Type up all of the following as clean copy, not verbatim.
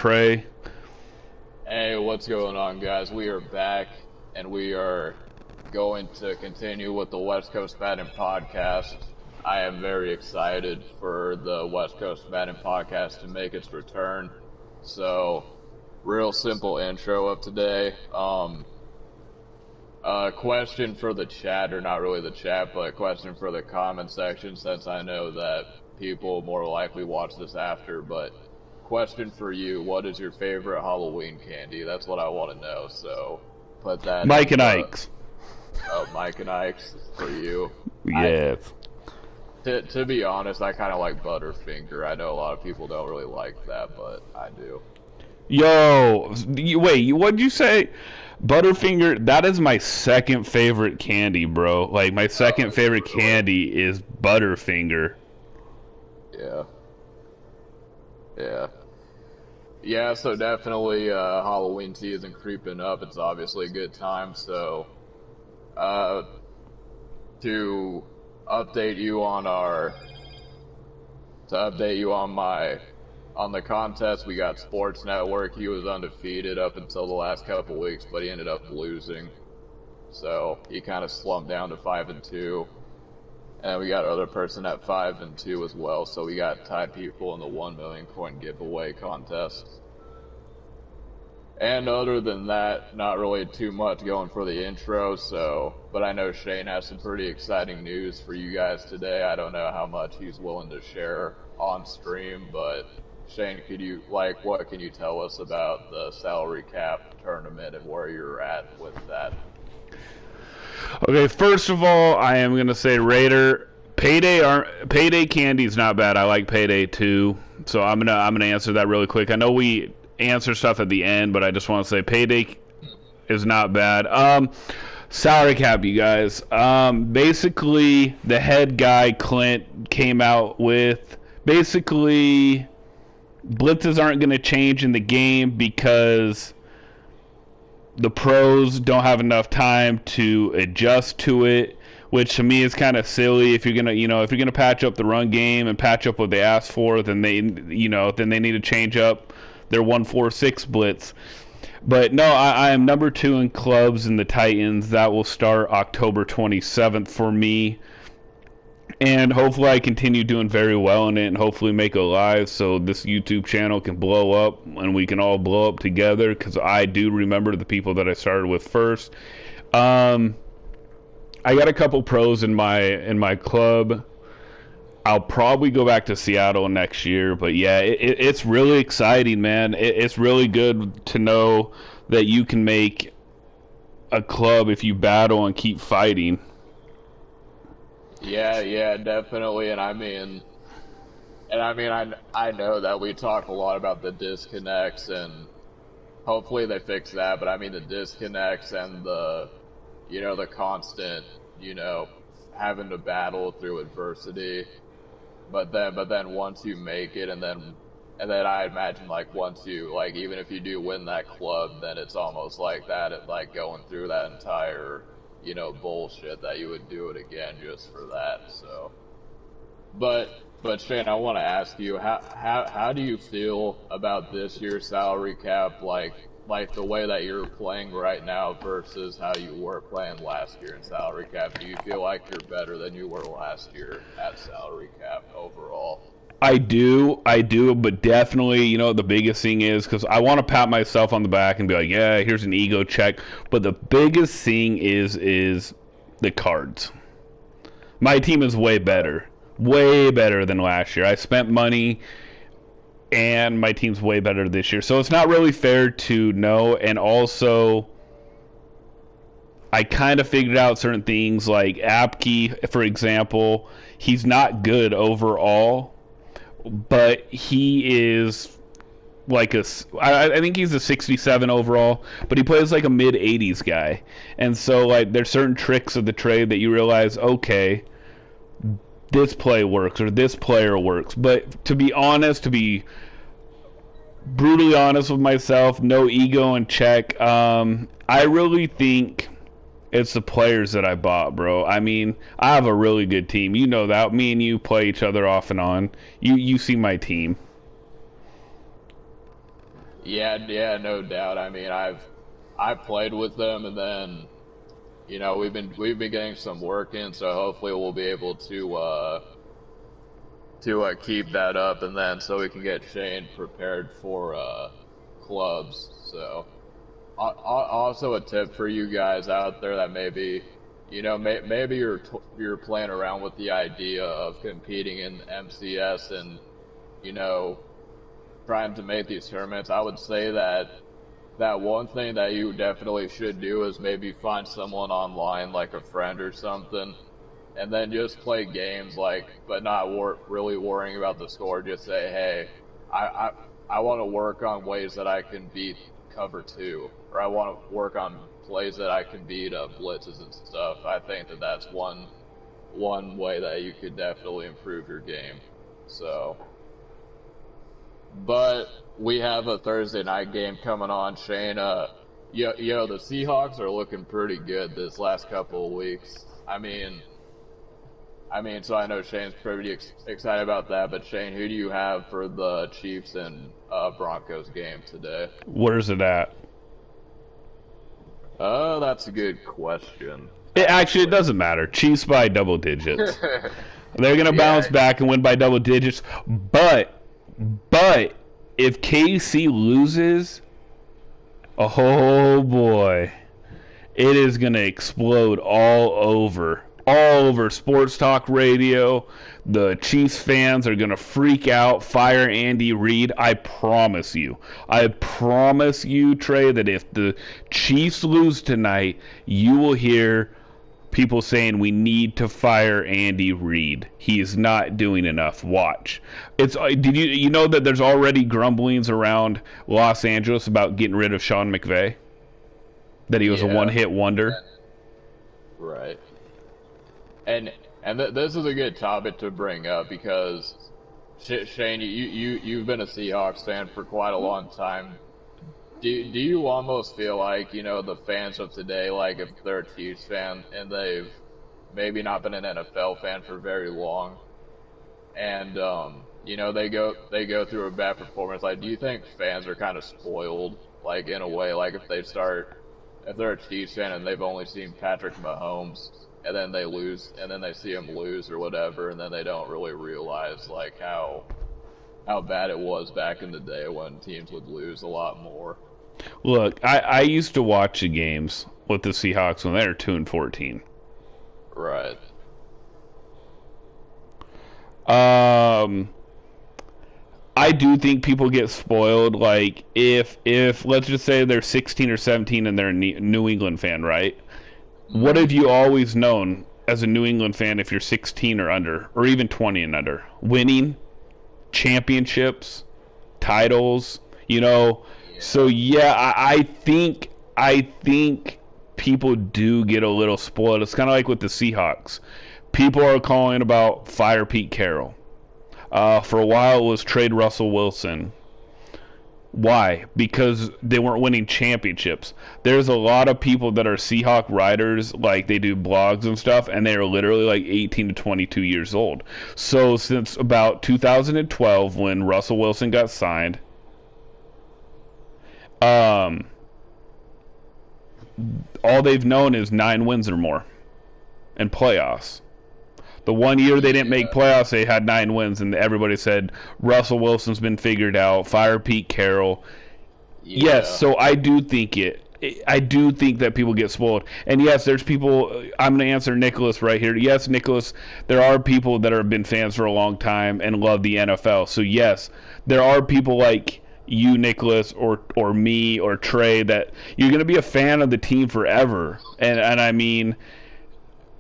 Trey. Hey, what's going on, guys? We are back, and we are going to continue with the West Coast Madden podcast. I am very excited for the West Coast Madden podcast to make its return. So, real simple intro of today. Question for the chat, or not really the chat, but a question for the comment section, since I know that people more likely watch this after, but question for you, what is your favorite Halloween candy? That's what I want to know, so put that Mike in and the, Ike's. Oh, Mike and Ike's for you. Yes. To be honest, I kind of like Butterfinger. I know a lot of people don't really like that, but I do. Yo, wait, what'd you say? Butterfinger, that is my second favorite candy, bro. Like, my second favorite candy is Butterfinger. Yeah. Yeah. Yeah, so definitely Halloween season creeping up. It's obviously a good time, so to update you on on the contest, we got Sports Network. He was undefeated up until the last couple weeks, but he ended up losing. So he kind of slumped down to 5-2. And we got other person at 5-2 as well, so we got tied people in the 1 million coin giveaway contest. And other than that, not really too much going for the intro, but I know Shane has some pretty exciting news for you guys today. I don't know how much he's willing to share on stream, but Shane, what can you tell us about the salary cap tournament and where you're at with that? Okay, first of all, I am gonna say Raider payday candy's not bad. I like payday too, so I'm gonna answer that really quick. I know we answer stuff at the end, but I just want to say payday is not bad. Salary cap, you guys. Basically, the head guy Clint came out with basically blitzes aren't gonna change in the game because the pros don't have enough time to adjust to it, which to me is kind of silly. If you're gonna patch up the run game and patch up what they asked for, then they need to change up their 1-4-6 blitz. But no, I am number 2 in clubs in the Titans. That will start October 27th for me. And hopefully I continue doing very well in it and hopefully make it live so this YouTube channel can blow up and we can all blow up together, because I do remember the people that I started with first. I got a couple pros in my club. I'll probably go back to Seattle next year, but yeah, it's really exciting, man. It's really good to know that you can make a club if you battle and keep fighting. Yeah, definitely, and I know that we talk a lot about the disconnects, and hopefully they fix that. But I mean the disconnects and the constant, having to battle through adversity. But then once you make it, and then I imagine once you even if you do win that club, then it's almost like that, going through that entire bullshit that you would do it again just for that. So, but Shane, I want to ask you, how do you feel about this year's salary cap, like the way that you're playing right now versus how you were playing last year in salary cap? Do you feel like you're better than you were last year at salary cap overall? I do, but definitely, the biggest thing is, because I want to pat myself on the back and be like, yeah, here's an ego check, but the biggest thing is the cards. My team is way better than last year. I spent money, and my team's way better this year, so it's not really fair to know, and also I kind of figured out certain things, like Apke, for example, he's not good overall, but he is I think he's a 67 overall, but he plays like a mid-80s guy. And so there's certain tricks of the trade that you realize, okay, this play works or this player works. But to be brutally honest with myself, no ego in check, I really think it's the players that I bought, bro. I mean, I have a really good team. You know that. Me and you play each other off and on. You see my team. Yeah, no doubt. I mean, I've played with them, and then we've been getting some work in, so hopefully we'll be able to keep that up, and then so we can get Shane prepared for clubs. So also a tip for you guys out there that maybe maybe you're playing around with the idea of competing in MCS and you know trying to make these tournaments. I would say that one thing that you definitely should do is maybe find someone online, like a friend or something, and then just play games, like, but not really worrying about the score. Just say, hey, I I, I want to work on ways that I can beat cover two, or I want to work on plays that I can beat blitzes and stuff. I think that's one way that you could definitely improve your game. So, but we have a Thursday night game coming on, Shane. The Seahawks are looking pretty good this last couple of weeks. So I know Shane's pretty excited about that. But Shane, who do you have for the Chiefs and Broncos game today? Where's it at? Oh, that's a good question. It doesn't matter. Chiefs by double digits. They're gonna bounce Yeah, back and win by double digits. But if KC loses, oh boy, it is gonna explode all over sports talk radio. The Chiefs fans are gonna freak out, fire Andy Reid. I promise you, Trey, that if the Chiefs lose tonight, you will hear people saying we need to fire Andy Reid. He is not doing enough. Watch. Did you know that there's already grumblings around Los Angeles about getting rid of Sean McVay? That he was a yeah, one-hit wonder. right. And this is a good topic to bring up because Shane, you've been a Seahawks fan for quite a long time. Do you almost feel like the fans of today, like if they're a Chiefs fan and they've maybe not been an NFL fan for very long, and they go through a bad performance, like do you think fans are kind of spoiled, like in a way, like if they're a Chiefs fan and they've only seen Patrick Mahomes and then they lose and then they see him lose or whatever, and then they don't really realize like how bad it was back in the day when teams would lose a lot more. Look, I used to watch the games with the Seahawks when they were 2-14. Right. Um, I do think people get spoiled. Like if let's just say they're 16 or 17 and they're a New England fan, right? What Hmm. have you always known as a New England fan if you're 16 or under, or even 20 and under? Winning, championships, titles, you know. So Yeah. yeah, I think people do get a little spoiled. It's kind of like with the Seahawks. People are calling about fire Pete Carroll. For a while, it was trade Russell Wilson. Why? Because they weren't winning championships. There's a lot of people that are Seahawk writers, like they do blogs and stuff, and they are literally like 18 to 22 years old. So since about 2012, when Russell Wilson got signed, um, all they've known is 9 wins or more in playoffs. The one year they didn't make Yeah. playoffs, they had 9 wins, and everybody said Russell Wilson's been figured out. Fire Pete Carroll. Yes, Yeah. so I do think it. I do think that people get spoiled, and yes, there's people. I'm going to answer Nicholas right here. Yes, Nicholas, there are people that have been fans for a long time and love the NFL. So yes, there are people like you, Nicholas, or me, or Trey, that you're going to be a fan of the team forever. And I mean,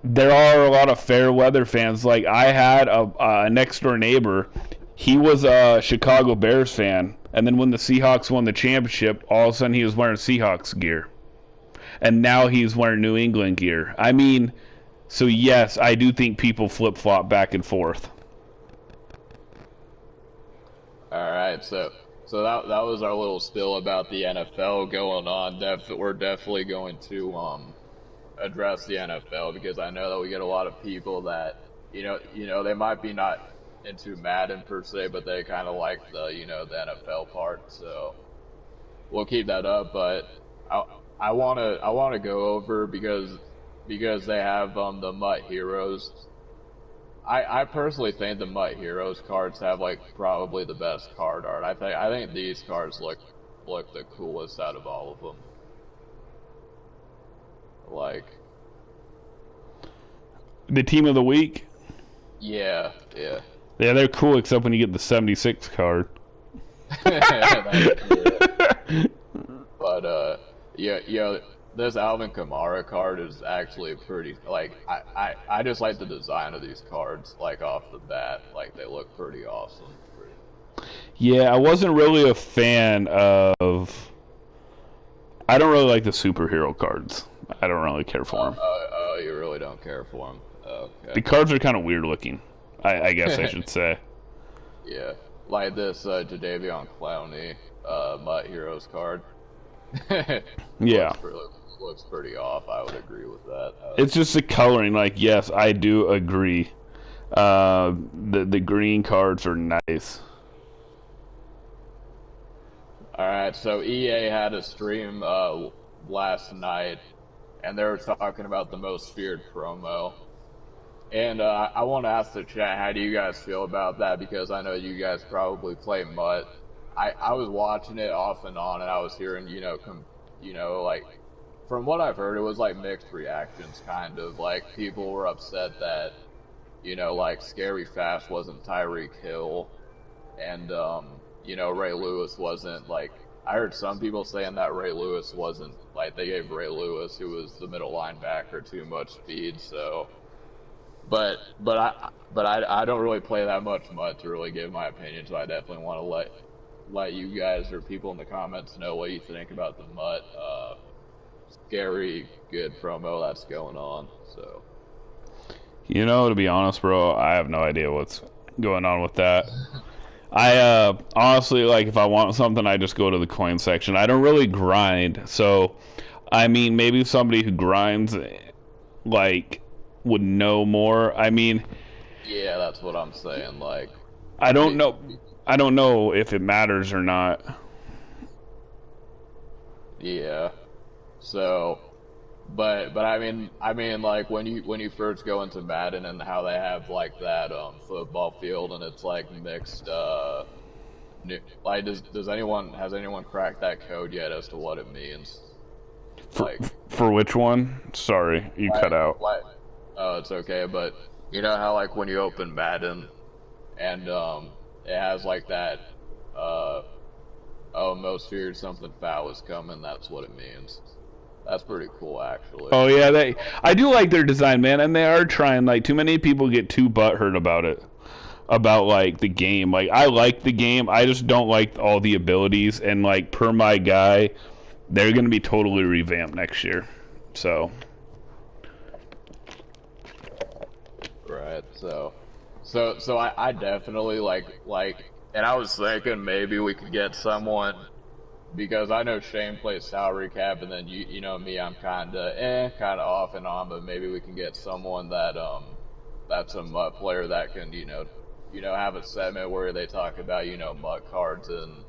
there are a lot of fair weather fans. Like I had a next door neighbor. He was a Chicago Bears fan, and then when the Seahawks won the championship, all of a sudden he was wearing Seahawks gear, and now he's wearing New England gear. I mean, so yes, I do think people flip flop back and forth. All right. So that was our little spill about the NFL going on. We're definitely going to address the NFL because I know that we get a lot of people that they might be not into Madden per se, but they kind of like the the NFL part. So we'll keep that up. But I I wanna go over because they have the Mutt Heroes. I personally think the Mutt Heroes cards have like probably the best card art. I think these cards look the coolest out of all of them. Like, The team of the week. yeah, yeah. Yeah, they're cool except when you get the 76 card. But yeah, yeah. This Alvin Kamara card is actually pretty. Like, I just like the design of these cards. Like off the bat, like they look pretty awesome. Yeah, I wasn't really a fan of. I don't really like the superhero cards. I don't really care for them. You really don't care for them. The Okay. cards are kind of weird looking. I guess I should say. Yeah, like this Jadeveon Clowney Mutt Heroes card. Yeah. Looks pretty off. I would agree with that. It's just the coloring. Like, yes, I do agree. The green cards are nice. All right, so EA had a stream last night, and they were talking about the most feared promo. And I want to ask the chat, how do you guys feel about that? Because I know you guys probably play Mutt. I was watching it off and on, and I was hearing, like from what I've heard, it was like mixed reactions, kind of like people were upset that, like Scary Fast wasn't Tyreek Hill, and Ray Lewis wasn't like. I heard some people saying that Ray Lewis wasn't like they gave Ray Lewis, who was the middle linebacker, too much speed. So, but I don't really play that much Mutt to really give my opinion. So I definitely want to let you guys or people in the comments know what you think about the Mutt. Scary good promo that's going on. So, To be honest, bro, I have no idea what's going on with that. I honestly, like, if I want something, I just go to the coin section. I don't really grind, so I mean, maybe somebody who grinds, like, would know more. I mean, yeah, that's what I'm saying. Like, I don't know. I don't know if it matters or not. yeah. So, but I mean, like when you first go into Madden and how they have like that football field and it's like mixed like has anyone cracked that code yet as to what it means? For, Like, for which one? Sorry, you cut out. oh, it's okay, but you know how like when you open Madden and it has like that oh, most feared something foul is coming, that's what it means. That's pretty cool, actually. Oh yeah, I do like their design, man, and they are trying. Like, too many people get too butthurt about it, about like the game. Like, I like the game, I just don't like all the abilities. And like, per my guy, they're gonna be totally revamped next year. So. Right. So I definitely like, and I was thinking maybe we could get someone because I know Shane plays salary cap, and then you know me, I'm kind of off and on, but maybe we can get someone that's a Mutt player that can have a segment where they talk about Mutt cards and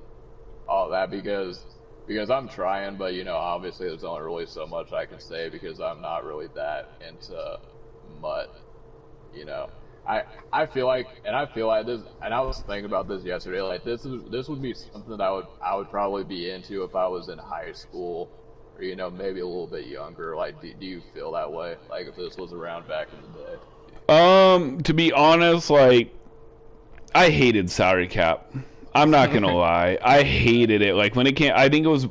all that because I'm trying, but obviously there's only really so much I can say because I'm not really that into Mutt. You know, I feel like this, and I was thinking about this yesterday. Like this would be something that I would probably be into if I was in high school, or maybe a little bit younger. Like, do you feel that way? Like if this was around back in the day? To be honest, like, I hated salary cap. I'm not gonna lie, I hated it. Like when it came, I think it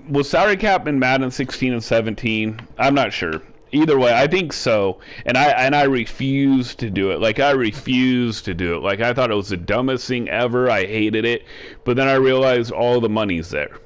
was salary cap in Madden 16 and 17. I'm not sure. Either way, I think so, and I refused to do it. Like, I refused to do it. Like, I thought it was the dumbest thing ever. I hated it, but then I realized all the money's there.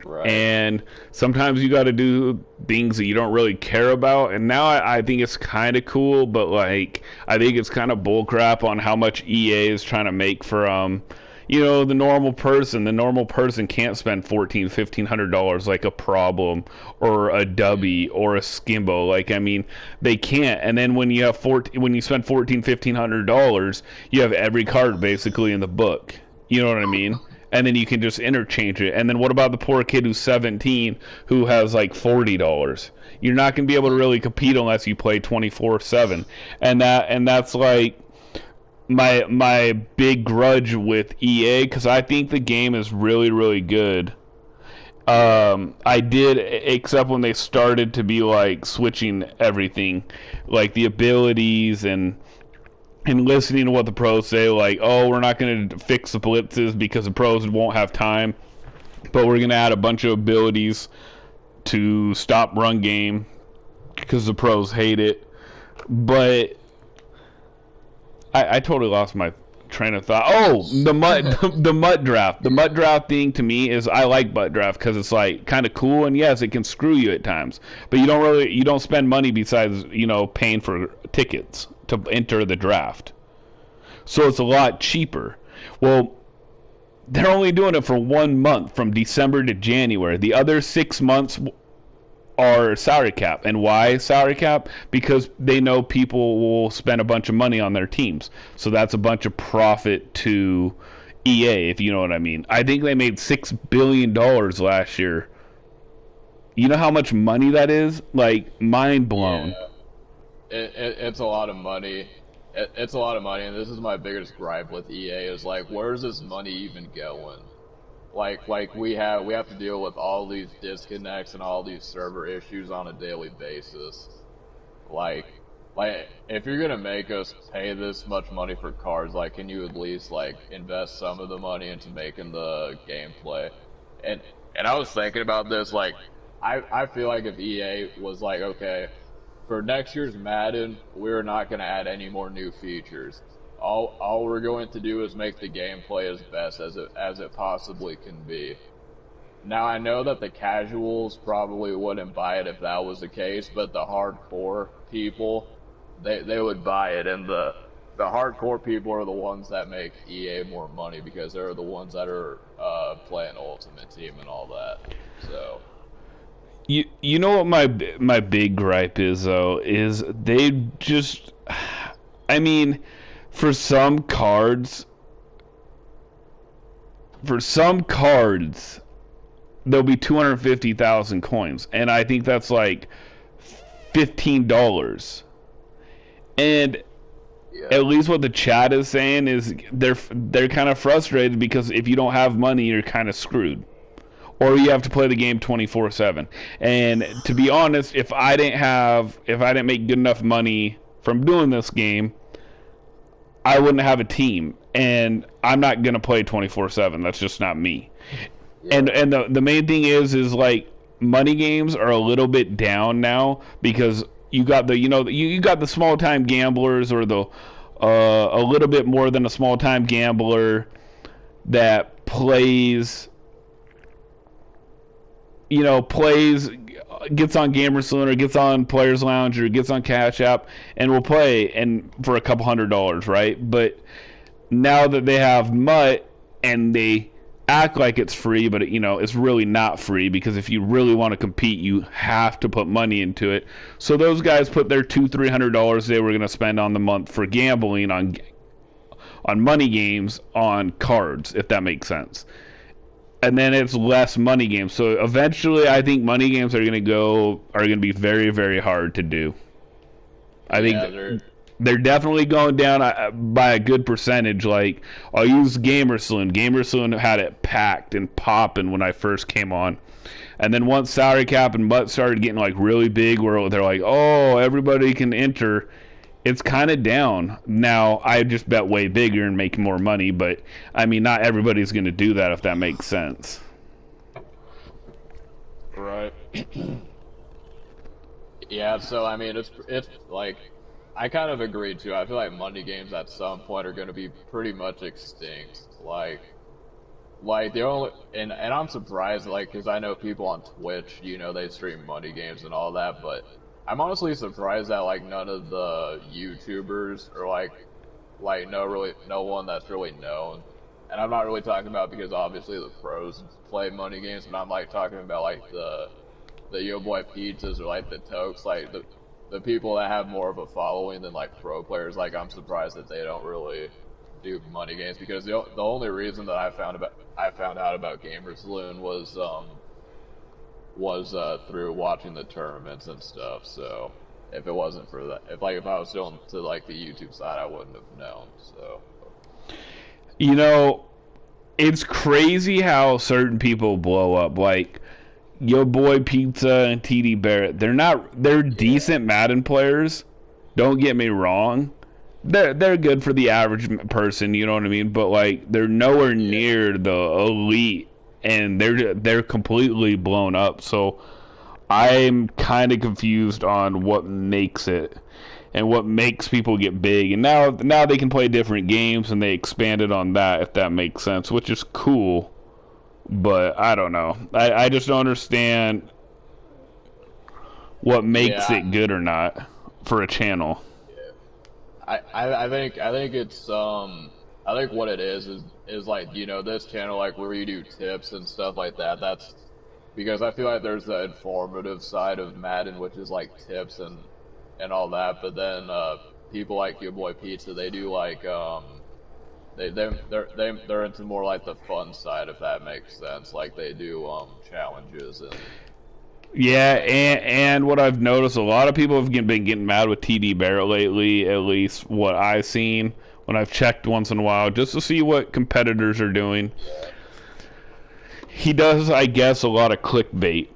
Right. And sometimes you got to do things that you don't really care about. And now I think it's kind of cool, but like I think it's kind of bullcrap on how much EA is trying to make from the normal person. The normal person can't spend $1,400-$1,500 like a problem or a dubby or a skimbo. Like, I mean, they can't. And then when you have when you spend $1,400-$1,500, you have every card basically in the book. You know what I mean? and then you can just interchange it. And then what about the poor kid who's 17 who has like $40? You're not going to be able to really compete unless you play 24/7. And that's like my big grudge with EA, because I think the game is really really good. I did, except when they started to be like switching everything, like the abilities and listening to what the pros say, like, oh, we're not going to fix the blitzes because the pros won't have time, but we're going to add a bunch of abilities to stop run game because the pros hate it. But I totally lost my train of thought. Oh, the MUT draft. The MUT draft thing to me is, I like MUT draft because it's like kind of cool, and yes, it can screw you at times, but you don't spend money besides paying for tickets to enter the draft, so it's a lot cheaper. Well, they're only doing it for 1 month, from December to January. The other 6 months are salary cap. And why salary cap? Because they know people will spend a bunch of money on their teams. So that's a bunch of profit to EA, if you know what I mean. I think they made $6 billion last year. You know how much money that is? Like, mind blown. Yeah, it's a lot of money. It's a lot of money, and this is my biggest gripe with EA is like, where's this money even going? Like we have to deal with all these disconnects and all these server issues on a daily basis. Like like if you're gonna make us pay this much money for cards, like can you at least like invest some of the money into making the gameplay? And and I was thinking about this, like I feel like if EA was like, okay, for next year's Madden, we're not gonna add any more new features. All we're going to do is make the gameplay as best as it possibly can be. Now I know that the casuals probably wouldn't buy it if that was the case, but the hardcore people, they would buy it, and the hardcore people are the ones that make EA more money because they're the ones that are playing Ultimate Team and all that. So You know what my big gripe is, though, is they just, I mean, for some cards, there'll be 250,000 coins, and I think that's like $15. And yeah, at least what the chat is saying is they're kind of frustrated because if you don't have money, you're kind of screwed, or you have to play the game 24/7. And to be honest, if I didn't make good enough money from doing this game, I wouldn't have a team, and I'm not gonna play 24/7. That's just not me. yeah, And the main thing is like, money games are a little bit down now because you got you got the small time gamblers, or the a little bit more than a small time gambler that plays, gets on Gamer Saloon or gets on Players Lounge or gets on Cash App and will play and for a couple $100, right? But now that they have MUT and they act like it's free, but it's really not free, because if you really want to compete, you have to put money into it. So those guys put their $200-300 they were going to spend on the month for gambling on money games on cards, if that makes sense. And then it's less money games. So eventually, I think money games are going to be very, very hard to do. I think yeah. they're definitely going down by a good percentage. Like, I'll use Gamer Saloon. Gamer Saloon had it packed and popping when I first came on. And then once salary cap and MUT started getting like really big, where they're like, oh, everybody can enter, it's kind of down. Now, I just bet way bigger and make more money, but I mean, not everybody's going to do that, if that makes sense. Right. Yeah, so I mean, it's like I kind of agree too. I feel like money games at some point are going to be pretty much extinct. Like the only and I'm surprised, like, because I know people on Twitch, they stream money games and all that, but I'm honestly surprised that like none of the YouTubers, or like no one that's really known. And I'm not really talking about, because obviously the pros play money games, but I'm like talking about like the Yo Boy Pizzas, or like the Tokes, like the people that have more of a following than like pro players. Like, I'm surprised that they don't really do money games because the only reason that I found out about Gamers Saloon was through watching the tournaments and stuff. So if it wasn't for that, if I was still to like the YouTube side, I wouldn't have known. So You know, it's crazy how certain people blow up. Like your boy Pizza and TD Barrett. They're decent Madden players. Don't get me wrong. They're good for the average person, you know what I mean? But like they're nowhere near the elite, and they're completely blown up. So I'm kind of confused on what makes it and what makes people get big. And now they can play different games, and they expanded on that, if that makes sense, which is cool. But I don't know. I just don't understand what makes yeah, it good or not for a channel. I think it's I think what it is like this channel like where you do tips and stuff like that. That's because I feel like there's the informative side of Madden, which is like tips and all that. But then people like your boy Pizza, they do like they're into more like the fun side, if that makes sense. Like they do challenges Yeah, and stuff. and what I've noticed, a lot of people have been getting mad with TD Barrett lately, at least what I've seen when I've checked once in a while, just to see what competitors are doing. Yeah. He does, I guess, a lot of clickbait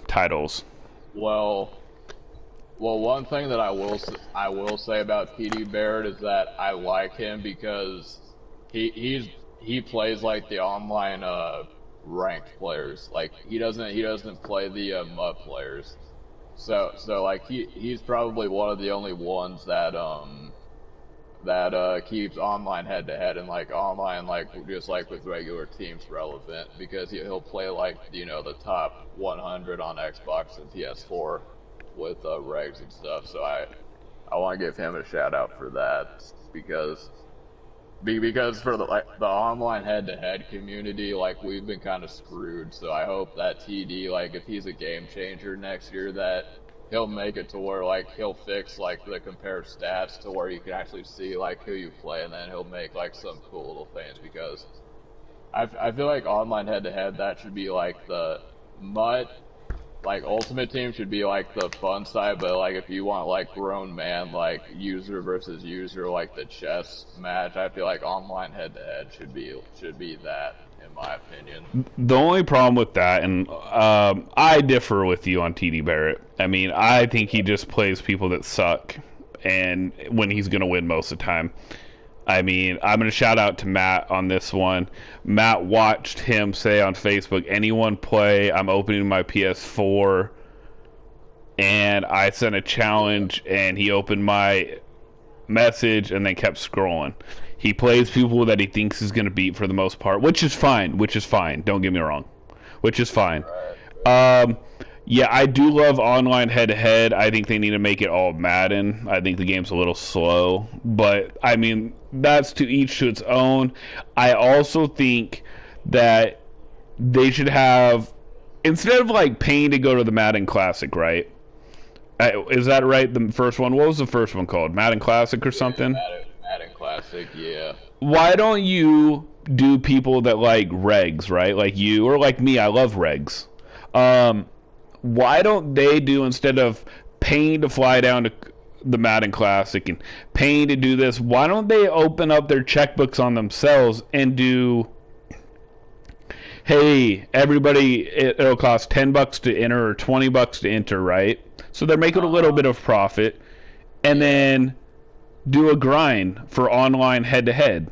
titles. Well, one thing that I will say about PD Barrett is that I like him because he plays like the online ranked players. Like he doesn't play the mud players. So like he's probably one of the only ones that keeps online head to head and like online like just like with regular teams relevant because he'll play like the top 100 on Xbox and PS4 with regs and stuff. So I want to give him a shout out for that because for the online head to head community, like we've been kind of screwed. So I hope that TD, like if he's a game changer next year, that he'll make it to where like he'll fix like the compare stats to where you can actually see like who you play, and then he'll make like some cool little things because I feel like online head to head that should be like the mud like Ultimate Team should be like the fun side, but like if you want like grown man like user versus user like the chess match, I feel like online head to head should be that in my opinion. The only problem with that, and I differ with you on TD Barrett. I mean, I think he just plays people that suck, and when he's going to win most of the time. I mean, I'm going to shout out to Matt on this one. Matt watched him say on Facebook, anyone play, I'm opening my PS4. And I sent a challenge, and he opened my message and then kept scrolling. He plays people that he thinks he's going to beat for the most part, which is fine. Which is fine. Don't get me wrong. Which is fine. Um, yeah, I do love online head-to-head. I think they need to make it all Madden. I think the game's a little slow. But, I mean, that's to each to its own. I also think that they should have, instead of, like, paying to go to the Madden Classic, right? Is that right? The first one? What was the first one called? Madden Classic or Yeah, something? Madden Classic, yeah. Why don't you do people that like regs, right? Like you or like me, I love regs. Um, why don't they do, instead of paying to fly down to the Madden Classic and paying to do this, why don't they open up their checkbooks on themselves and do, hey, everybody, it'll cost $10 to enter or $20 to enter, right? So they're making a little Uh-huh. bit of profit, and Yeah. then do a grind for online head to head.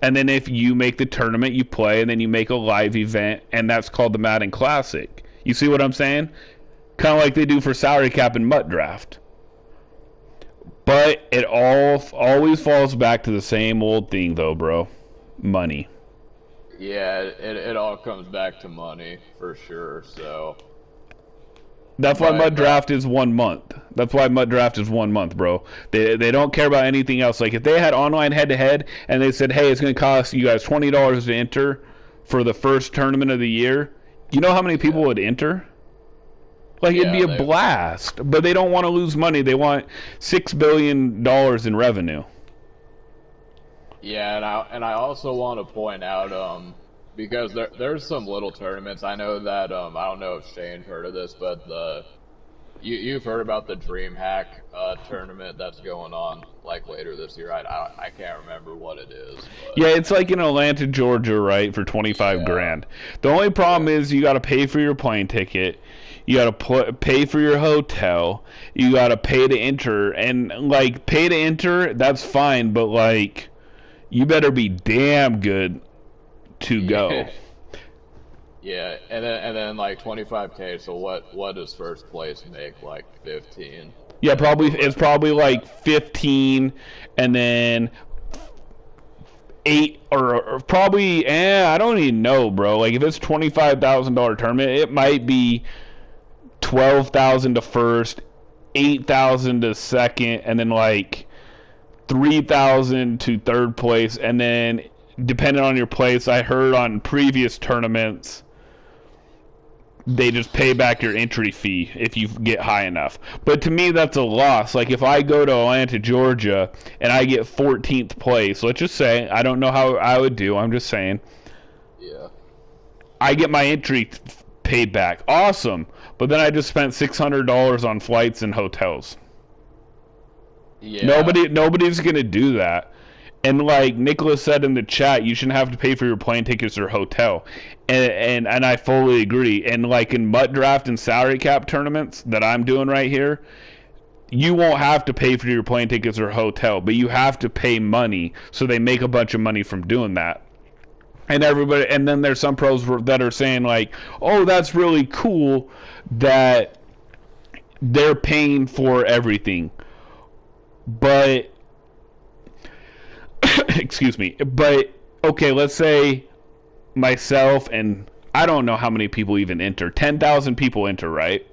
And then if you make the tournament, you play, and then you make a live event, and that's called the Madden Classic. You see what I'm saying? Kind of like they do for salary cap and mutt draft. But it all always falls back to the same old thing, though, bro. Money. Yeah, it all comes back to money for sure. So, That's why but mud draft is 1 month. That's why mud draft is 1 month, bro. They don't care about anything else. Like if they had online head to head and they said, hey, it's going to cost you guys $20 to enter for the first tournament of the year, you know how many people yeah, would enter? Like it'd be yeah, a they blast. But they don't want to lose money. They want $6 billion in revenue. Yeah, and I also want to point out, because there's some little tournaments. I know that I don't know if Shane heard of this, but you've heard about the DreamHack tournament that's going on like later this year. I can't remember what it is, Yeah, but it's like in Atlanta, Georgia, right, for 25 yeah, grand. The only problem yeah, is you got to pay for your plane ticket. You got to pay for your hotel. You got to pay to enter. And like pay to enter, that's fine, but like you better be damn good to yeah, go. yeah, and then like 25K. So what does first place make? Like 15 Yeah, probably for it's rent? probably like 15 and then 8 or probably I don't even know, bro. Like if it's $25,000 tournament, it might be 12,000 to first, 8,000 to second, and then like 3,000 to third place, and then depending on your place, I heard on previous tournaments they just pay back your entry fee if you get high enough. But to me, that's a loss. Like if I go to Atlanta, Georgia, and I get 14th place, let's just say I don't know how I would do. I'm just saying Yeah, I get my entry paid back. Awesome. But then I just spent $600 on flights and hotels. yeah, Nobody's gonna do that. And like Nicholas said in the chat, you shouldn't have to pay for your plane tickets or hotel. And I fully agree. And like in MUT draft and salary cap tournaments that I'm doing right here, you won't have to pay for your plane tickets or hotel, but you have to pay money. So they make a bunch of money from doing that. And everybody, and then there's some pros that are saying like, "Oh, that's really cool that they're paying for everything." But excuse me. But okay, let's say myself and I don't know how many people even enter. 10,000 people enter, right?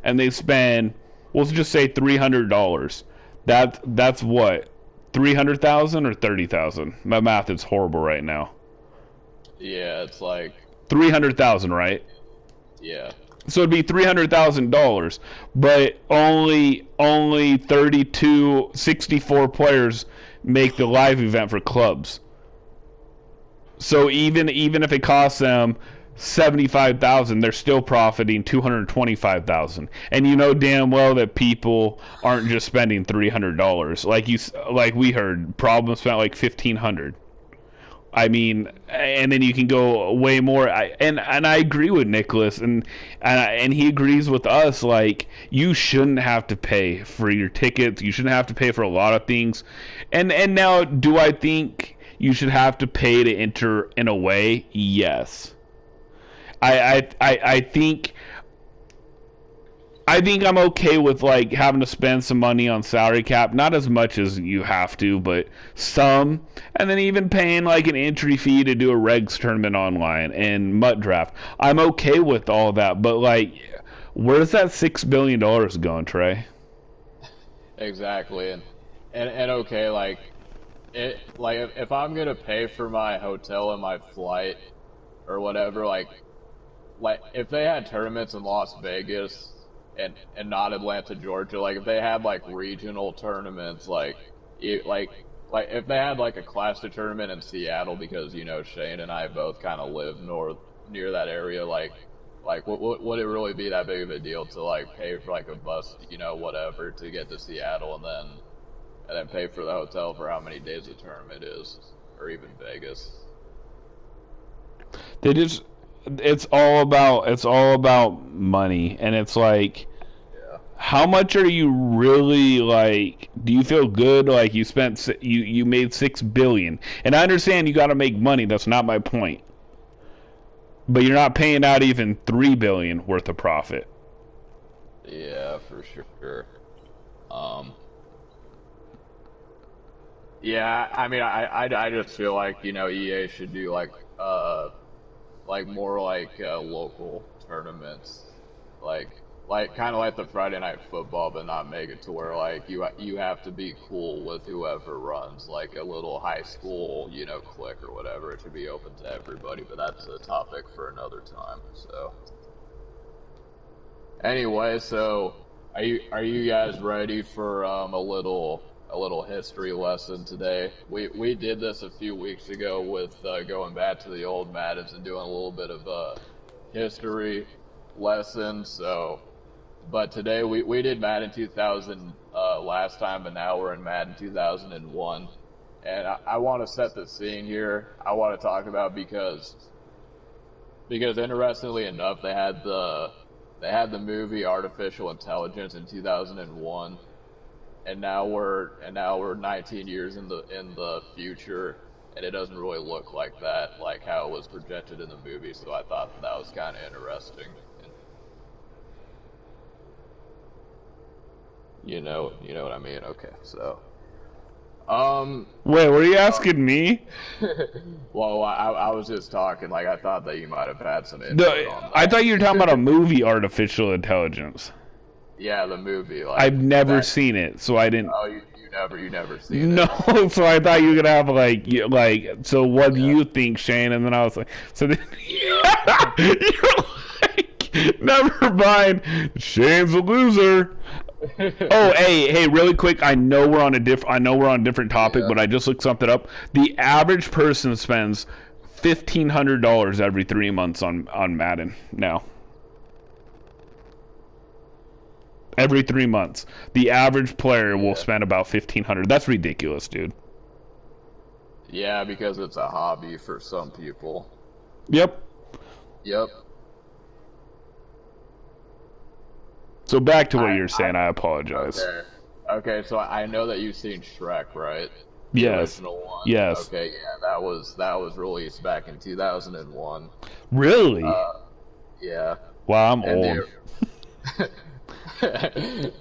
And they spend, let's just say $300. That's what? 300,000 or 30,000? My math is horrible right now. yeah. It's like 300,000, right? yeah, So it'd be $300,000, but only 32 64 players make the live event for clubs. So even if it costs them 75,000, they're still profiting 225,000. And you know damn well that people aren't just spending $300. Like we heard, Problem spent like 1,500. I mean, and then you can go way more. And I agree with Nicholas, and he agrees with us. Like you shouldn't have to pay for your tickets. You shouldn't have to pay for a lot of things. And now, do I think you should have to pay to enter in a way? Yes. I think I'm okay with like having to spend some money on salary cap, not as much as you have to, but some, and then even paying like an entry fee to do a regs tournament online and MUT draft. I'm okay with all that, but like, where's that $6 billion going, Trey? exactly. And okay, like like if I'm gonna pay for my hotel and my flight or whatever, like if they had tournaments in Las Vegas and not Atlanta, Georgia, like if they had like regional tournaments, like if they had like a Classic tournament in Seattle, because you know Shane and I both kind of live north near that area, like would it really be that big of a deal to like pay for like a bus, you know, whatever, to get to Seattle and then pay for the hotel for how many days the tournament is, or even Vegas? They just it's all about money, and it's like Yeah. how much are you really like do you feel good like you made 6 billion, and I understand you got to make money, that's not my point, but you're not paying out even 3 billion worth of profit. Yeah, for sure. Um, yeah, I mean, I just feel like, you know, EA should do like more like local tournaments, like kind of like the Friday Night Football, but not make it to where like you have to be cool with whoever runs like a little high school, you know, clique or whatever. It should be open to everybody, but that's a topic for another time. So anyway, so are you guys ready for a a little history lesson today. We did this a few weeks ago with going back to the old Maddens and doing a little bit of history lesson. So, but today we did Madden 2000 last time, but now we're in Madden 2001. And I want to set the scene here. I want to talk about because interestingly enough, they had the movie Artificial Intelligence in 2001, and now we're 19 years in the future, and it doesn't really look like that, like how it was projected in the movie. So I thought that was kind of interesting. You know what I mean? Okay, so. Wait, were you asking me? Well, I was just talking, like, I thought that you might have had some input on that. I thought you were talking about a movie, Artificial Intelligence. Yeah, the movie. Like, I've never seen it, so I didn't. Oh, you never seen it? No, so I thought you were gonna have like. So what do you think, Shane? And then I was like, so then you're like, never mind. Shane's a loser. Oh, hey, really quick. I know we're on a different topic, but I just looked something up. The average person spends $1,500 every 3 months on Madden now. Every 3 months, the average player will spend about $1,500. That's ridiculous, dude. Yeah, because it's a hobby for some people. Yep. Yep. So back to what you're saying. I apologize. Okay, so I know that you've seen Shrek, right? Yes. The original one. Yes. Okay, yeah, that was released back in 2001. Really? Yeah. Wow, I'm old.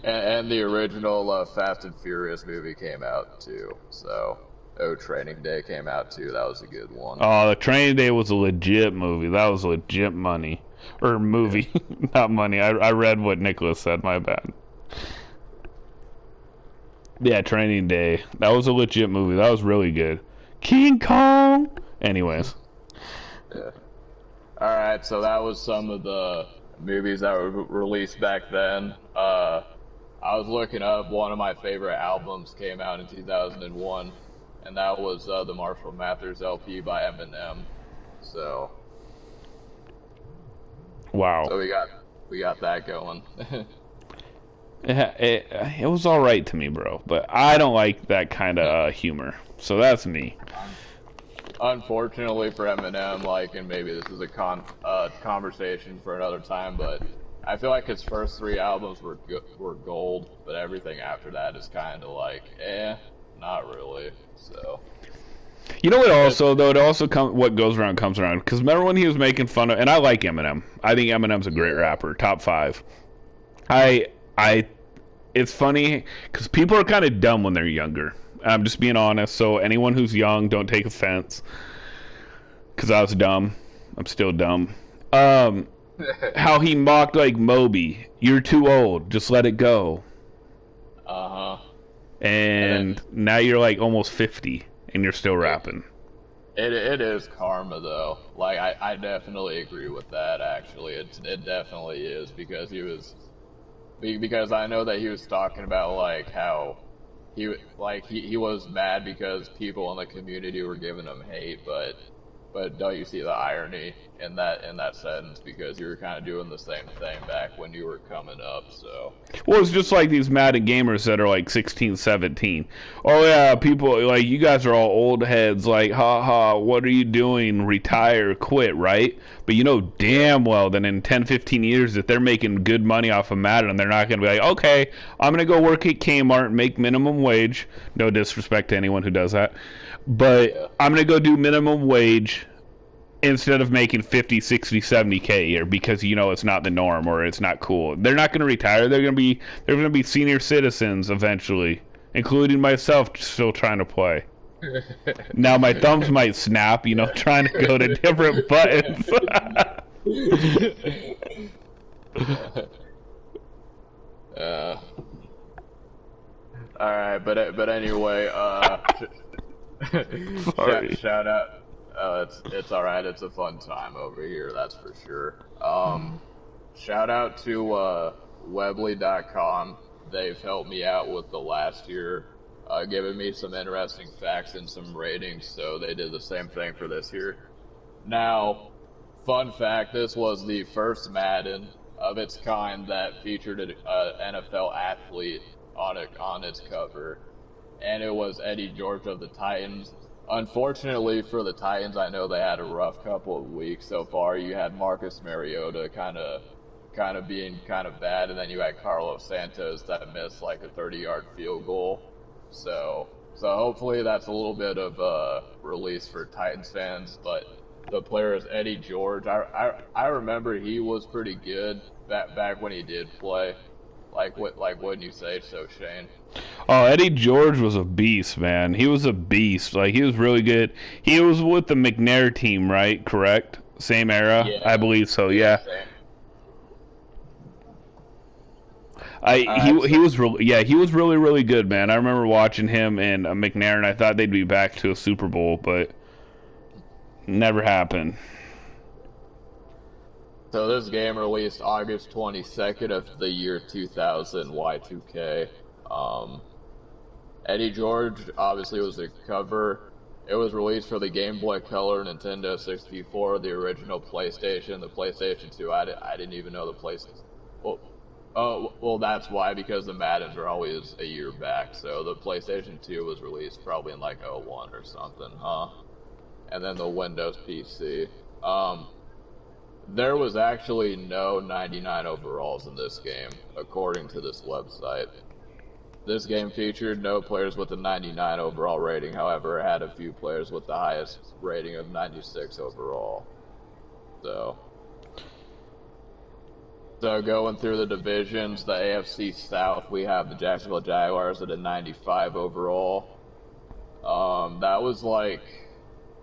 And the original Fast and Furious movie came out too. So, Training Day came out too. That was a good one. Oh, the Training Day was a legit movie. That was legit money. Or movie, not money. I read what Nicholas said, my bad. Yeah, Training Day. That was a legit movie. That was really good. King Kong! Anyways. Yeah. Alright, so that was some of the movies that were released back then. I was looking up, one of my favorite albums came out in 2001, and that was the Marshall Mathers LP by Eminem. So... Wow. So we got that going. It was all right to me, bro. But I don't like that kind of humor. So that's me. Unfortunately for Eminem, like, and maybe this is a conversation for another time, but I feel like his first 3 albums were gold, but everything after that is kind of like, not really. So. You know what? Also, though, what goes around comes around. Because remember when he was making fun of, and I like Eminem. I think Eminem's a great rapper, top 5. It's funny because people are kind of dumb when they're younger. I'm just being honest. So anyone who's young, don't take offense. Because I was dumb. I'm still dumb. How he mocked like Moby. You're too old. Just let it go. And now you're like almost 50. And you're still rapping. It is karma, though. Like, I definitely agree with that, actually. It definitely is, because because I know that he was talking about, like, how he was mad because people in the community were giving him hate, but don't you see the irony in that sentence? Because you were kind of doing the same thing back when you were coming up, so. Well, it's just like these Madden gamers that are like 16, 17. Oh yeah, people, like, you guys are all old heads, like, haha, what are you doing? Retire, quit, right? But you know damn well that in 10, 15 years, if they're making good money off of Madden, they're not going to be like, okay, I'm going to go work at Kmart and make minimum wage. No disrespect to anyone who does that. But I'm going to go do minimum wage instead of making 50, 60, 70K a year, because you know it's not the norm or it's not cool. They're not going to retire. They're going to be senior citizens eventually, including myself, still trying to play. Now my thumbs might snap, trying to go to different buttons. All right, but anyway, shout out. It's all right. It's a fun time over here, that's for sure. Shout out to Weebly.com. They've helped me out with the last year giving me some interesting facts and some ratings. So they did the same thing for this here. Now, fun fact: this was the first Madden of its kind that featured an NFL athlete on its cover, and it was Eddie George of the Titans. Unfortunately for the Titans, I know they had a rough couple of weeks so far. You had Marcus Mariota kind of being kind of bad, and then you had Carlos Santos that missed like a 30-yard field goal. So hopefully that's a little bit of release for Titans fans. But the player is Eddie George. I remember he was pretty good back when he did play. Wouldn't you say so, Shane? Oh, Eddie George was a beast, man. He was a beast. Like, he was really good. He was with the McNair team, right? Correct? Same era? Yeah. I believe so, yeah. Same. He was really really good, man. I remember watching him and McNair, and I thought they'd be back to a Super Bowl, but never happened. So this game released August 22nd of the year 2000 Y2K. Eddie George obviously was the cover. It was released for the Game Boy Color, Nintendo 64, the original PlayStation, the PlayStation 2. I didn't even know the PlayStation. Well, that's why, because the Maddens are always a year back. So the PlayStation 2 was released probably in like '01 or something, huh? And then the Windows PC. There was actually no 99 overalls in this game, according to this website. This game featured no players with a 99 overall rating, however, it had a few players with the highest rating of 96 overall. So going through the divisions, the AFC South, we have the Jacksonville Jaguars at a 95 overall. That was like,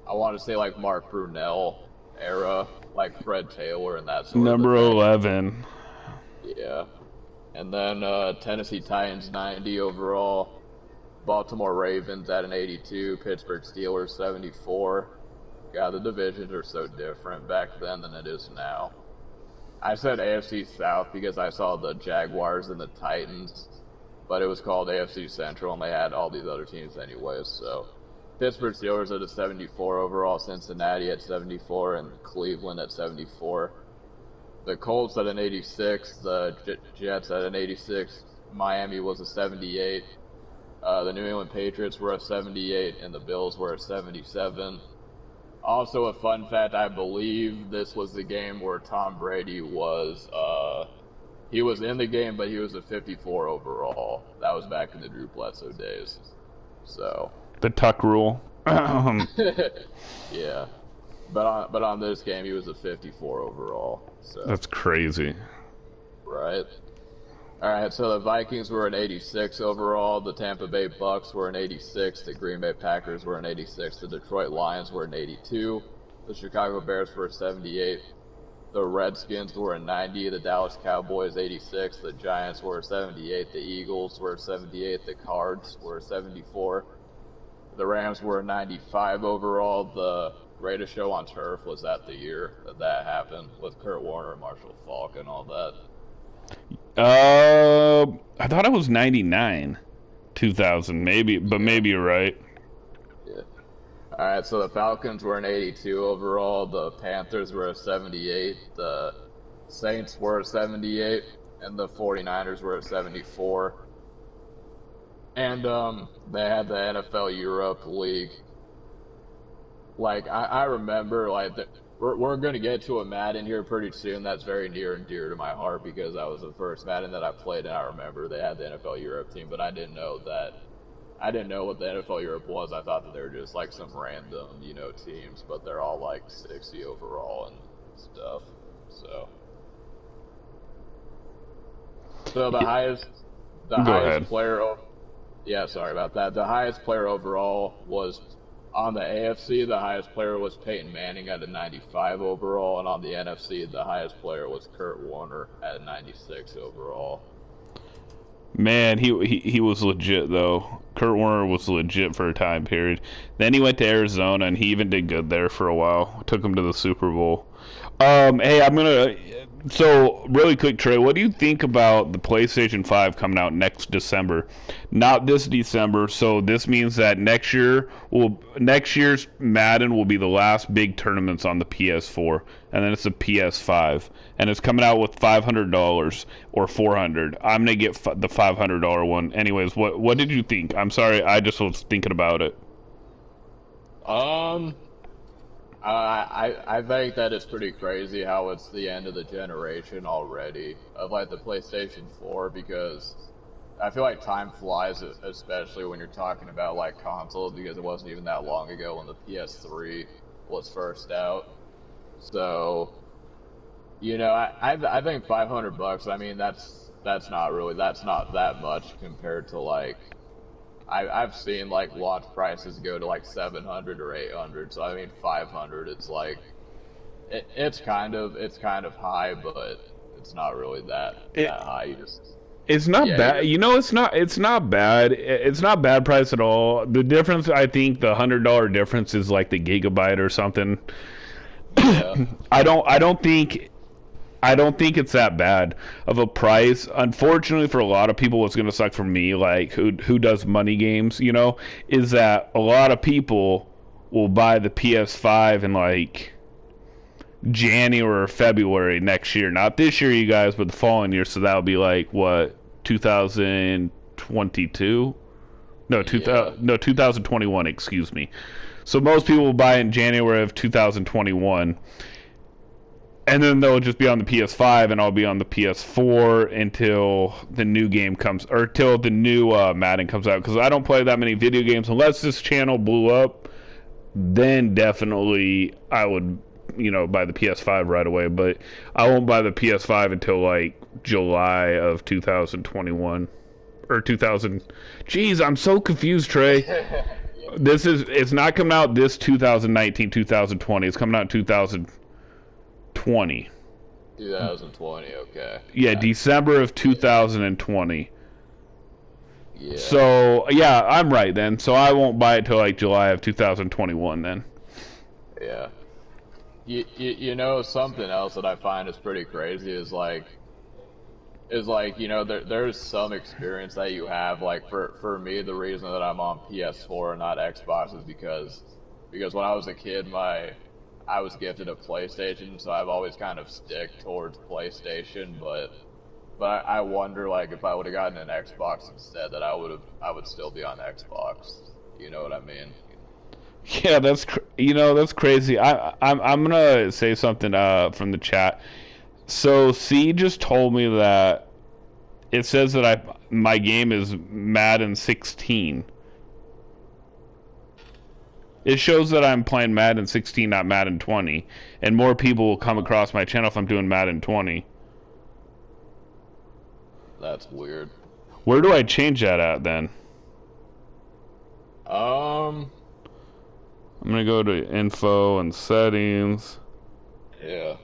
I want to say like Mark Brunell era, like Fred Taylor and that sort Number of thing. 11. Yeah. And then Tennessee Titans 90 overall, Baltimore Ravens at an 82, Pittsburgh Steelers 74. God, the divisions are so different back then than it is now. I said AFC South because I saw the Jaguars and the Titans, but it was called AFC Central, and they had all these other teams anyways. So Pittsburgh Steelers at a 74 overall, Cincinnati at 74, and Cleveland at 74. The Colts at an 86, the Jets at an 86, Miami was a 78, the New England Patriots were a 78, and the Bills were a 77. Also, a fun fact, I believe this was the game where Tom Brady was, he was in the game, but he was a 54 overall. That was back in the Drew Bledsoe days. So. The Tuck rule. Yeah. But on this game, he was a 54 overall. So. That's crazy. Right. All right, so the Vikings were an 86 overall. The Tampa Bay Bucks were an 86. The Green Bay Packers were an 86. The Detroit Lions were an 82. The Chicago Bears were a 78. The Redskins were a 90. The Dallas Cowboys 86. The Giants were a 78. The Eagles were a 78. The Cards were a 74. The Rams were a 95 overall. The greatest show on turf was that the year that happened with Kurt Warner and Marshall Faulk and all that. I thought it was 99, 2000, maybe, but maybe you're right. Yeah. All right, so the Falcons were an 82 overall. The Panthers were a 78. The Saints were a 78, and the 49ers were a 74. And they had the NFL Europe League. Like, I remember, like, we're going to get to a Madden here pretty soon that's very near and dear to my heart because that was the first Madden that I played, and I remember they had the NFL Europe team, but I didn't know what the NFL Europe was. I thought that they were just, like, some random, teams, but they're all, like, 60 overall and stuff, so. So the highest player... Yeah, sorry about that. The highest player overall was... On the AFC, the highest player was Peyton Manning at a 95 overall, and on the NFC, the highest player was Kurt Warner at a 96 overall. Man, he was legit, though. Kurt Warner was legit for a time period. Then he went to Arizona, and he even did good there for a while. Took him to the Super Bowl. Hey, I'm going to... So, really quick, Trey, what do you think about the PlayStation 5 coming out next December? Not this December, so this means that next year's Madden will be the last big tournaments on the PS4, and then it's a PS5, and it's coming out with $500 or 400. I'm gonna get the $500 one. Anyways, what did you think? I'm sorry, I just was thinking about it. Um, I think that it's pretty crazy how it's the end of the generation already of like the PlayStation 4 because I feel like time flies, especially when you're talking about like consoles because it wasn't even that long ago when the PS3 was first out. So, I think $500. I mean, that's not that much compared to like I've seen like launch prices go to like 700 or 800. So I mean 500. It's like it's kind of high, but it's not really It, that high. You just It's not yeah, you bad. just It's not bad. It's not bad price at all. The difference, I think, the $100 difference is like the gigabyte or something. yeah. I don't think it's that bad of a price. Unfortunately, for a lot of people, what's going to suck for me, like who does money games, is that a lot of people will buy the PS5 in like January or February next year. Not this year, you guys, but the following year. So that'll be like what 2022? No, Yeah. 2021. Excuse me. So most people will buy in January of 2021, and then they'll just be on the PS5, and I'll be on the PS4 until the new game comes, or till the new Madden comes out. Because I don't play that many video games unless this channel blew up. Then definitely I would, buy the PS5 right away. But I won't buy the PS5 until like July of 2021 or 2000. Jeez, I'm so confused, Trey. It's not coming out this 2019 2020. It's coming out 2020. 2020. Okay. Yeah, Yeah. December of 2020. Yeah. So yeah, I'm right then. So I won't buy it till like July of 2021 then. Yeah. You know something else that I find is pretty crazy is like there's some experience that you have like for me the reason that I'm on PS4 and not Xbox is because when I was a kid I was gifted a PlayStation, so I've always kind of stick towards PlayStation, but I wonder like if I would have gotten an Xbox instead that I would still be on Xbox. You know what I mean? Yeah, that's crazy. I'm gonna say something from the chat. So C just told me that it says that my game is Madden 16. It shows that I'm playing Madden 16, not Madden 20, and more people will come across my channel if I'm doing Madden 20. That's weird. Where do I change that at then? Um, I'm gonna go to info and settings. yeah.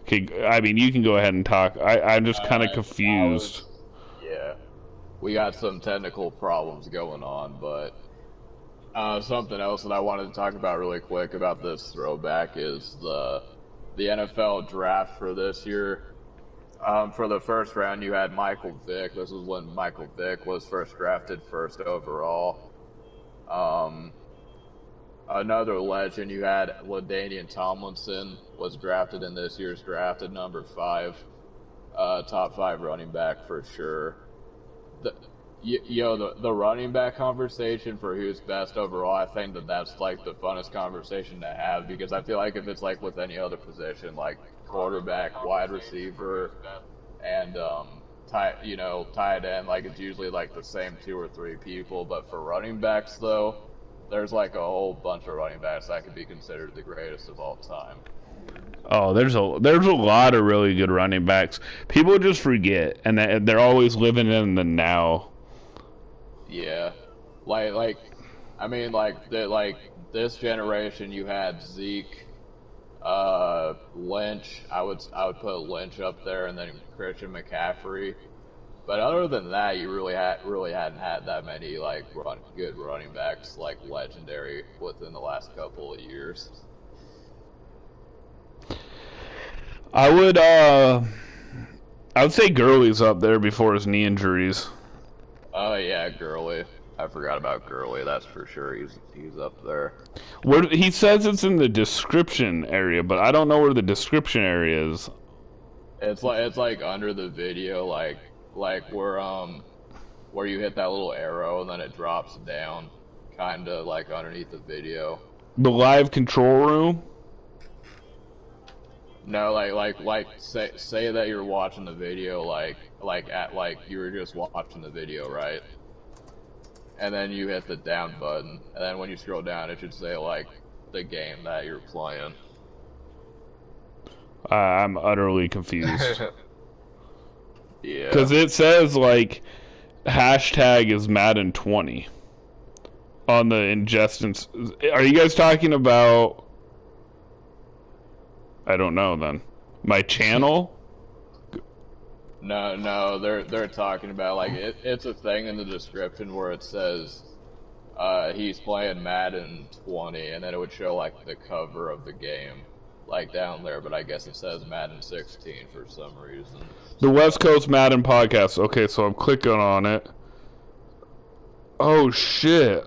Okay, I mean you can go ahead and talk. I'm just kind of I confused. was yeah. We got some technical problems going on, but something else that I wanted to talk about really quick about this throwback is the NFL draft for this year. For the first round, you had Michael Vick. This was when Michael Vick was first drafted first overall. Um, Another legend, you had LaDainian Tomlinson was drafted in this year's draft at number 5. Top 5 running back for sure. The, the running back conversation for who's best overall, I think that's like the funnest conversation to have because I feel like if it's like with any other position, like quarterback, wide receiver, and tight end, like it's usually like the same 2 or 3 people. But for running backs, though, there's like a whole bunch of running backs that could be considered the greatest of all time. Oh, there's a lot of really good running backs. People just forget, and they're always living in the now. Yeah, like I mean, like this generation, you had Zeke, Lynch. I would put Lynch up there, and then Christian McCaffrey. But other than that, you really hadn't had that many like good running backs like legendary within the last couple of years. I would say Gurley's up there before his knee injuries. Oh yeah, Gurley. I forgot about Gurley. That's for sure. He's up there. Where he says it's in the description area, but I don't know where the description area is. It's like under the video, like where you hit that little arrow and then it drops down, kind of like underneath the video. The live control room. No, like say that you're watching the video, like you were just watching the video, right? And then you hit the down button, and then when you scroll down, it should say like the game that you're playing. I'm utterly confused. Yeah. Because it says like hashtag is Madden 20 on the ingestions. Are you guys talking about? I don't know. Then my channel. No, they're talking about like it's a thing in the description where it says he's playing Madden 20, and then it would show like the cover of the game, like down there. But I guess it says Madden 16 for some reason. The West Coast Madden podcast. Okay, so I'm clicking on it. Oh shit!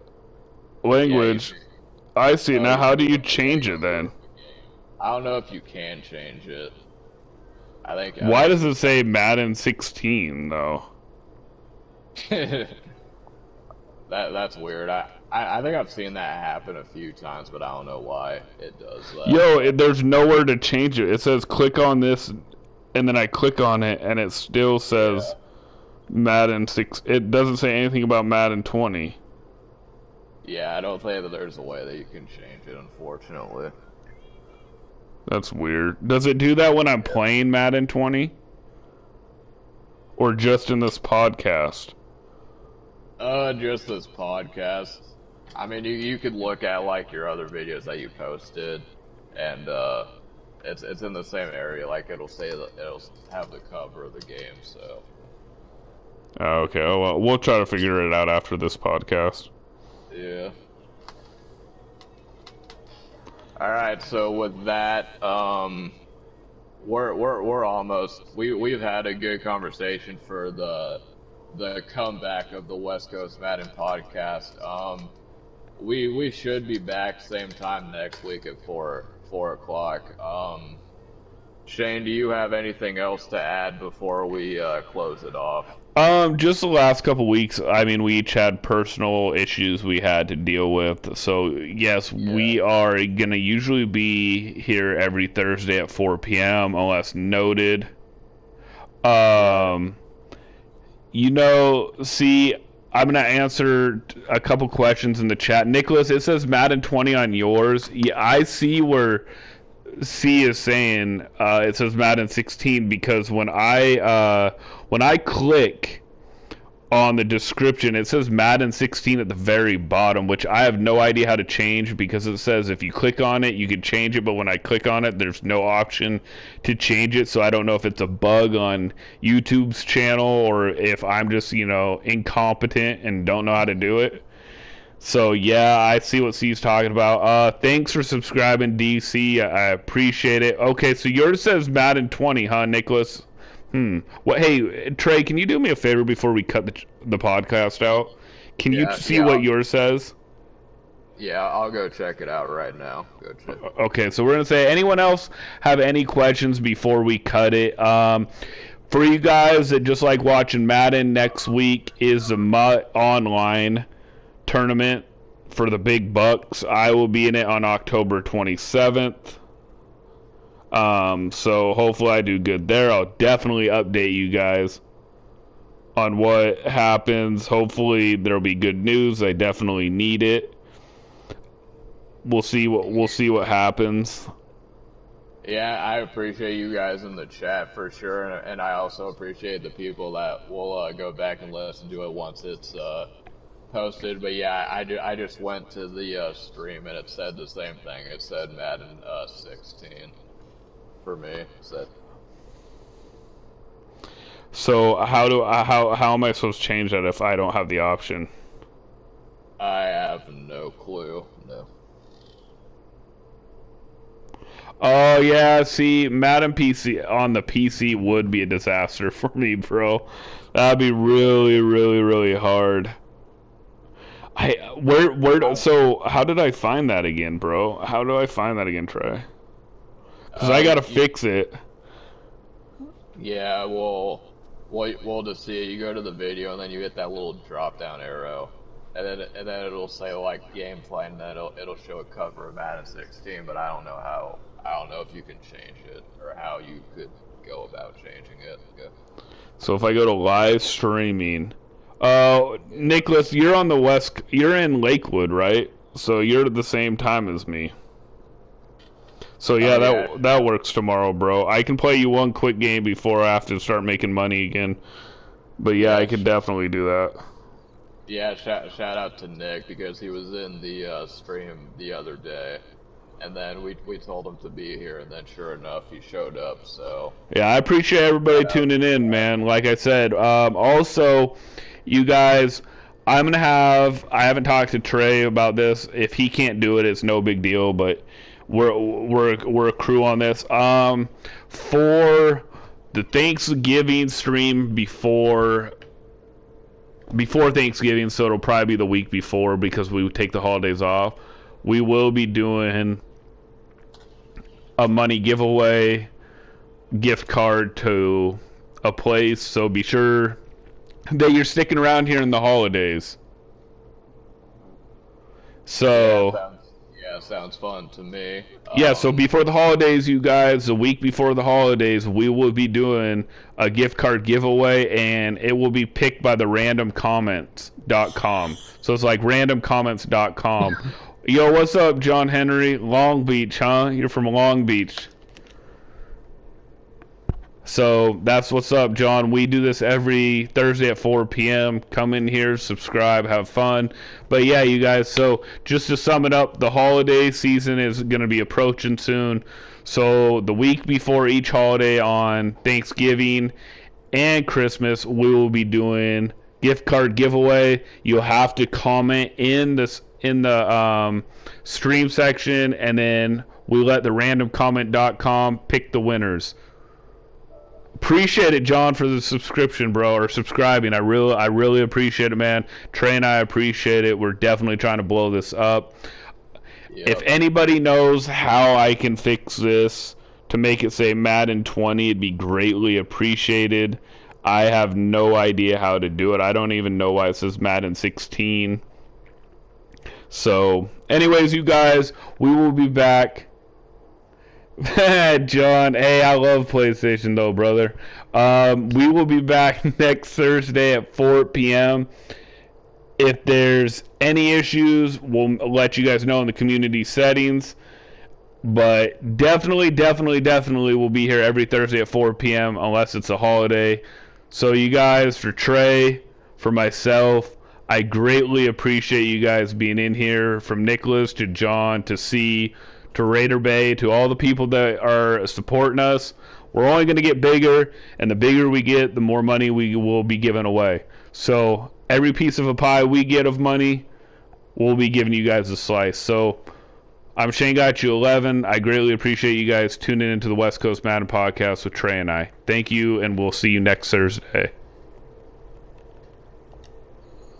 Language. Yeah, I see it now. How do you change it then? I don't know if you can change it. Why does it say Madden 16 though? That's weird. I think I've seen that happen a few times, but I don't know why it does that. Yo, there's nowhere to change it. It says click on this, and then I click on it, and it still says Madden 6. It doesn't say anything about Madden 20. Yeah, I don't think that there's a way that you can change it, unfortunately. That's weird. Does it do that when I'm playing Madden 20? Or just in this podcast? Just this podcast. I mean, you could look at like your other videos that you posted, and it's in the same area. Like it'll say that it'll have the cover of the game. So. Oh, okay. Oh, well, we'll try to figure it out after this podcast. Yeah. All right. So with that, we're almost we've had a good conversation for the comeback of the West Coast Madden podcast. We should be back same time next week at 4 o'clock. Shane, do you have anything else to add before we close it off? Just the last couple weeks, I mean, we each had personal issues we had to deal with. So, yes, we are going to usually be here every Thursday at 4 p.m., unless noted. You know, see, I'm going to answer a couple questions in the chat. Nicholas, it says Madden 20 on yours. Yeah, I see where C is saying it says Madden 16 because when I click on the description, it says Madden 16 at the very bottom, which I have no idea how to change because it says if you click on it, you can change it, but when I click on it, there's no option to change it, so I don't know if it's a bug on YouTube's channel or if I'm just, incompetent and don't know how to do it. So, yeah, I see what C's talking about. Thanks for subscribing, DC. I appreciate it. Okay, so yours says Madden 20, huh, Nicholas? Well, hey, Trey, can you do me a favor before we cut the podcast out? Can you see what yours says? Yeah, I'll go check it out right now. Go check. Okay, so we're going to say, anyone else have any questions before we cut it? For you guys that just like watching Madden, next week is the MUT Online tournament for the big bucks. I will be in it on October 27th. So hopefully I do good there. I'll definitely update you guys on what happens. Hopefully there'll be good news. I definitely need it. We'll see what happens. Yeah, I appreciate you guys in the chat for sure, and I also appreciate the people that will go back and listen to it once it's posted. But yeah, I just went to the stream and it said the same thing. It said Madden 16 for me. So how am I supposed to change that if I don't have the option? I have no clue. No. Oh yeah, see, Madden PC on the PC would be a disaster for me, bro. That'd be really, really, really hard. I so how did I find that again, bro? How do I find that again, Trey? Because I gotta You, fix it. yeah, we'll just see it. You go to the video and then you hit that little drop down arrow, and then it'll say like gameplay, and then it'll show a cover of Madden 16. But I don't know if you can change it or how you could go about changing it. Yeah. So if I go to live streaming, Nicholas, you're in Lakewood, right? So you're at the same time as me. So Oh yeah, yeah, that works tomorrow, bro. I can play you one quick game before I have to start making money again. But yeah, I yeah, could definitely do that. yeah. Shout out to Nick because he was in the stream the other day, and then we told him to be here, and then sure enough he showed up. So Yeah, I appreciate everybody shout out. tuning in, man. Like I said, also, you guys, I haven't talked to Trey about this. If he can't do it, it's no big deal. But we're a crew on this. For the Thanksgiving stream before Thanksgiving, so it'll probably be the week before because we take the holidays off. We will be doing a money giveaway gift card to a place, so be sure that you're sticking around here in the holidays. Yeah, So, sounds fun to me. yeah, so before the holidays, you guys, the week before the holidays, we will be doing a gift card giveaway, and it will be picked by the randomcomments.com. So it's like randomcomments.com. Yo, what's up, John Henry? Long Beach, huh? You're from Long Beach. So that's what's up, John. We do this every Thursday at 4 p.m. Come in here, subscribe, have fun. But yeah, you guys, so just to sum it up, the holiday season is going to be approaching soon. So the week before each holiday on Thanksgiving and Christmas, we will be doing gift card giveaway. You'll have to comment in the stream section, and then we let the randomcomment.com pick the winners. Appreciate it, John, for the subscription, bro, or subscribing. I really appreciate it, man. Trey and I appreciate it. We're definitely trying to blow this up. If Yep. anybody knows how I can fix this to make it say Madden 20, it'd be greatly appreciated. I have no idea how to do it. I don't even know why it says Madden 16. So, anyways, you guys, we will be back. John, hey, I love PlayStation though, brother. We will be back next Thursday at 4 p.m. If there's any issues, we'll let you guys know in the community settings. But definitely we'll be here every Thursday at 4 p.m. unless it's a holiday. So you guys, for Trey, for myself, I greatly appreciate you guys being in here. From Nicholas to John to C to Raider Bay to all the people that are supporting us. We're only going to get bigger, and the bigger we get, the more money we will be giving away. So every piece of a pie we get of money, we'll be giving you guys a slice. So I'm Shanegotyou11. I greatly appreciate you guys tuning into the West Coast Madden podcast with Trey and I. Thank you, and we'll see you next Thursday.